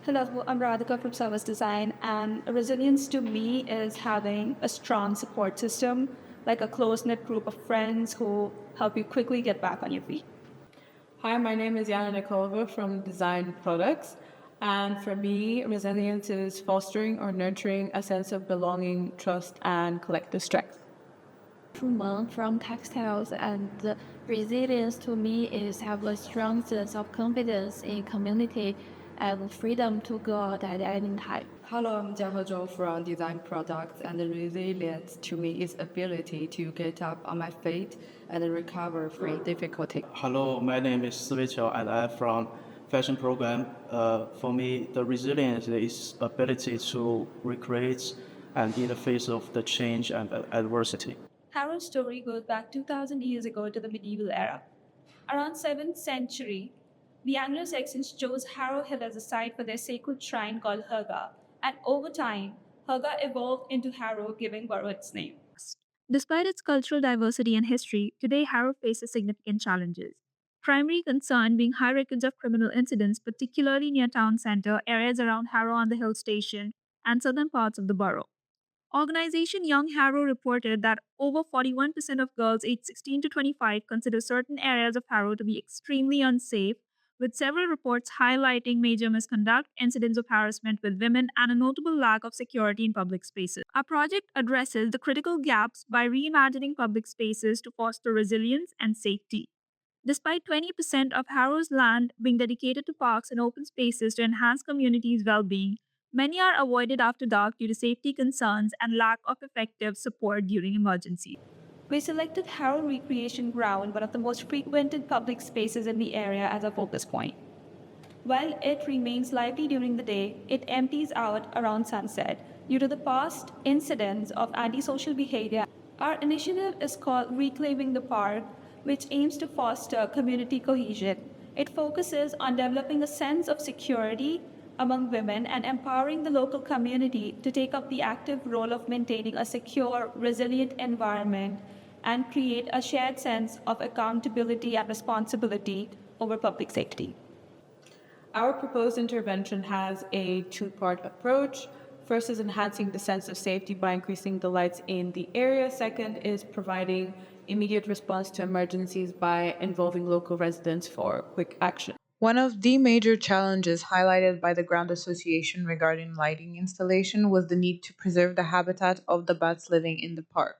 Hello, I'm Radhika from Service Design, and resilience to me is having a strong support system, like a close knit group of friends who help you quickly get back on your feet. Hi, my name is Yana Nikolova from Design Products. And for me, resilience is fostering or nurturing a sense of belonging, trust, and collective strength. From textiles, and the resilience to me is have a strong sense of confidence in community and freedom to go out at any time. Hello, I'm Jiahao from Design Products, and resilience to me is ability to get up on my feet and recover from difficulty. Hello, my name is Rachel, and I'm from fashion program. For me, the resilience is ability to recreate and in the face of the change and adversity. Harrow's story goes back 2,000 years ago to the medieval era. Around 7th century, the Anglo-Saxons chose Harrow Hill as a site for their sacred shrine called Herga, and over time, Herga evolved into Harrow, giving borough its name. Despite its cultural diversity and history, today Harrow faces significant challenges. Primary concern being high records of criminal incidents, particularly near town centre, areas around Harrow on the Hill Station, and southern parts of the borough. Organization Young Harrow reported that over 41% of girls aged 16 to 25 consider certain areas of Harrow to be extremely unsafe, with several reports highlighting major misconduct, incidents of harassment with women, and a notable lack of security in public spaces. Our project addresses the critical gaps by reimagining public spaces to foster resilience and safety. Despite 20% of Harrow's land being dedicated to parks and open spaces to enhance communities' well being, many are avoided after dark due to safety concerns and lack of effective support during emergencies. We selected Harrow Recreation Ground, one of the most frequented public spaces in the area, as a focus point. While it remains lively during the day, it empties out around sunset due to the past incidents of antisocial behavior. Our initiative is called Reclaiming the Park, which aims to foster community cohesion. It focuses on developing a sense of security among women and empowering the local community to take up the active role of maintaining a secure, resilient environment and create a shared sense of accountability and responsibility over public safety. Our proposed intervention has a two-part approach. First is enhancing the sense of safety by increasing the lights in the area. Second is providing immediate response to emergencies by involving local residents for quick action. One of the major challenges highlighted by the Grand Association regarding lighting installation was the need to preserve the habitat of the bats living in the park.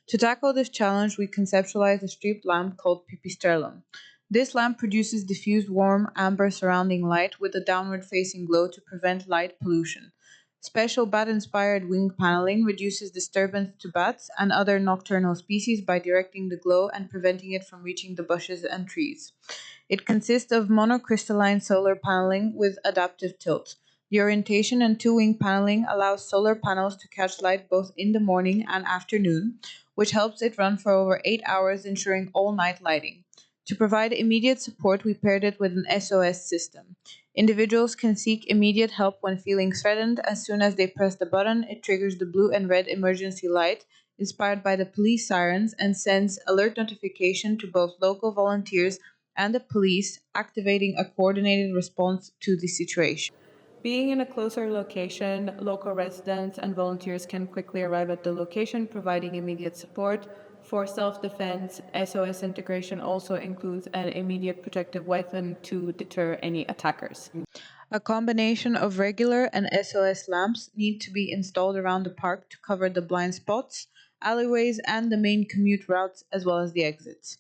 To tackle this challenge, we conceptualized a strip lamp called Pipistrellum. This lamp produces diffused warm amber surrounding light with a downward facing glow to prevent light pollution. Special bat-inspired wing paneling reduces disturbance to bats and other nocturnal species by directing the glow and preventing it from reaching the bushes and trees. It consists of monocrystalline solar paneling with adaptive tilt. The orientation and two-wing paneling allows solar panels to catch light both in the morning and afternoon, which helps it run for over 8 hours, ensuring all-night lighting. To provide immediate support, we paired it with an SOS system. Individuals can seek immediate help when feeling threatened. As soon as they press the button, it triggers the blue and red emergency light inspired by the police sirens and sends alert notification to both local volunteers and the police, activating a coordinated response to the situation. Being in a closer location, local residents and volunteers can quickly arrive at the location, providing immediate support. For self-defense, SOS integration also includes an immediate protective weapon to deter any attackers. A combination of regular and SOS lamps need to be installed around the park to cover the blind spots, alleyways, and the main commute routes, as well as the exits.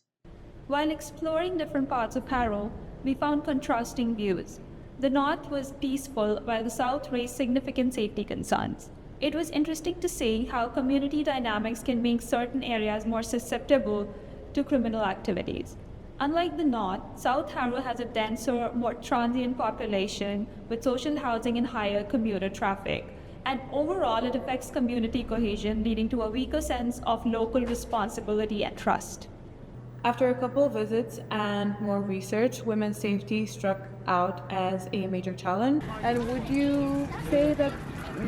While exploring different parts of Harrow, we found contrasting views. The north was peaceful, while the south raised significant safety concerns. It was interesting to see how community dynamics can make certain areas more susceptible to criminal activities. Unlike the north, South Harrow has a denser, more transient population with social housing and higher commuter traffic. And overall, it affects community cohesion, leading to a weaker sense of local responsibility and trust. After a couple of visits and more research, women's safety struck out as a major challenge. And would you say that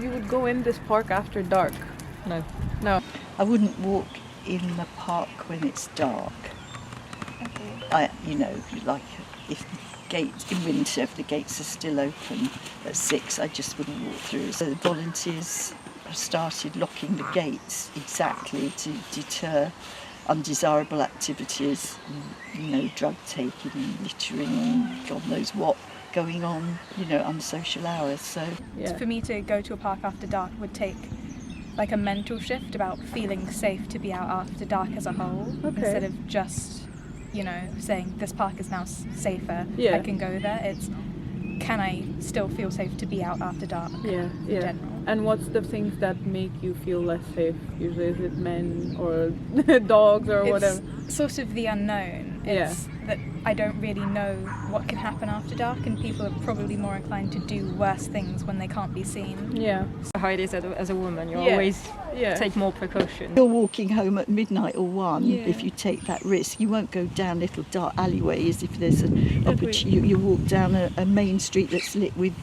you would go in this park after dark? No. No. I wouldn't walk in the park when it's dark. If gates in winter, if the gates are still open at 6, I just wouldn't walk through. So the volunteers have started locking the gates exactly to deter undesirable activities, drug taking and littering and God knows what going on, unsocial hours. So For me to go to a park after dark would take like a mental shift about feeling safe to be out after dark as a whole, instead of just, saying this park is now safer, I can go there. It's, can I still feel safe to be out after dark in general? And what's the things that make you feel less safe? Usually is it men or dogs or whatever? It's sort of the unknown. It's that I don't really know what can happen after dark, and people are probably more inclined to do worse things when they can't be seen. Yeah. How it is as a woman, you always take more precautions. you're walking home at midnight or 1, if you take that risk, you won't go down little dark alleyways if there's an opportunity. You walk down a main street that's lit with,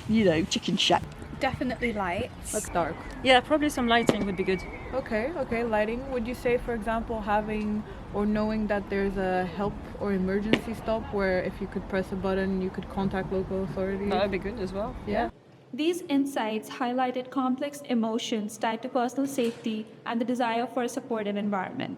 chicken shack. Definitely lights. That's dark. Yeah, probably some lighting would be good. Okay, lighting. Would you say, for example, having or knowing that there's a help or emergency stop where if you could press a button, you could contact local authorities? That would be good as well. Yeah. These insights highlighted complex emotions tied to personal safety and the desire for a supportive environment.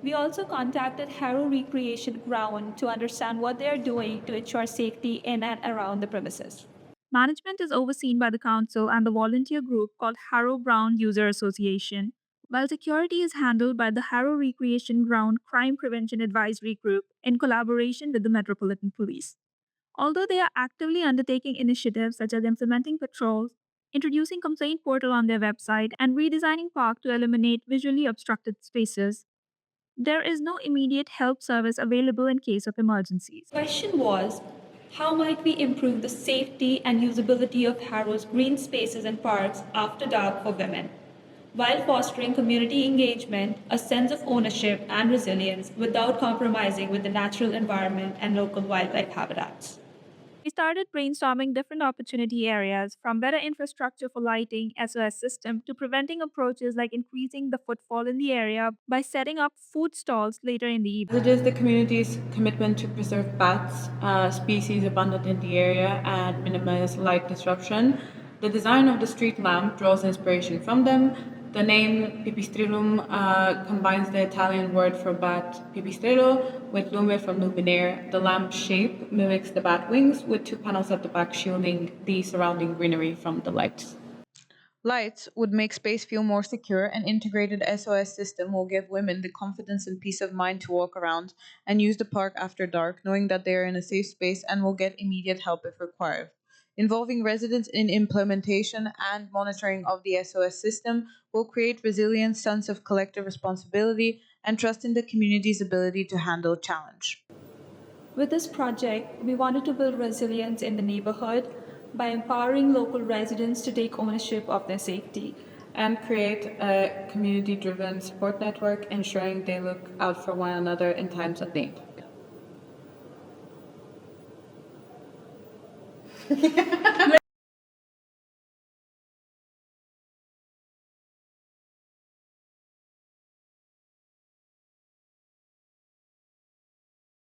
We also contacted Harrow Recreation Ground to understand what they are doing to ensure safety in and around the premises. Management is overseen by the council and the volunteer group called Harrow Ground User Association, while security is handled by the Harrow Recreation Ground Crime Prevention Advisory Group in collaboration with the Metropolitan Police. Although they are actively undertaking initiatives such as implementing patrols, introducing complaint portal on their website, and redesigning park to eliminate visually obstructed spaces, there is no immediate help service available in case of emergencies. The question was, how might we improve the safety and usability of Harrow's green spaces and parks after dark for women, while fostering community engagement, a sense of ownership, and resilience without compromising with the natural environment and local wildlife habitats? We started brainstorming different opportunity areas, from better infrastructure for lighting, SOS system, to preventing approaches like increasing the footfall in the area by setting up food stalls later in the evening. As it is the community's commitment to preserve bats, species abundant in the area, and minimize light disruption, the design of the street lamp draws inspiration from them. The name Pipistrellum combines the Italian word for bat pipistrello with lume from luminaire. The lamp shape mimics the bat wings with 2 panels at the back shielding the surrounding greenery from the lights. Lights would make space feel more secure. An integrated SOS system will give women the confidence and peace of mind to walk around and use the park after dark, knowing that they are in a safe space and will get immediate help if required. Involving residents in implementation and monitoring of the SOS system will create resilience, sense of collective responsibility, and trust in the community's ability to handle challenge. With this project, we wanted to build resilience in the neighborhood by empowering local residents to take ownership of their safety. And create a community-driven support network, ensuring they look out for one another in times of need.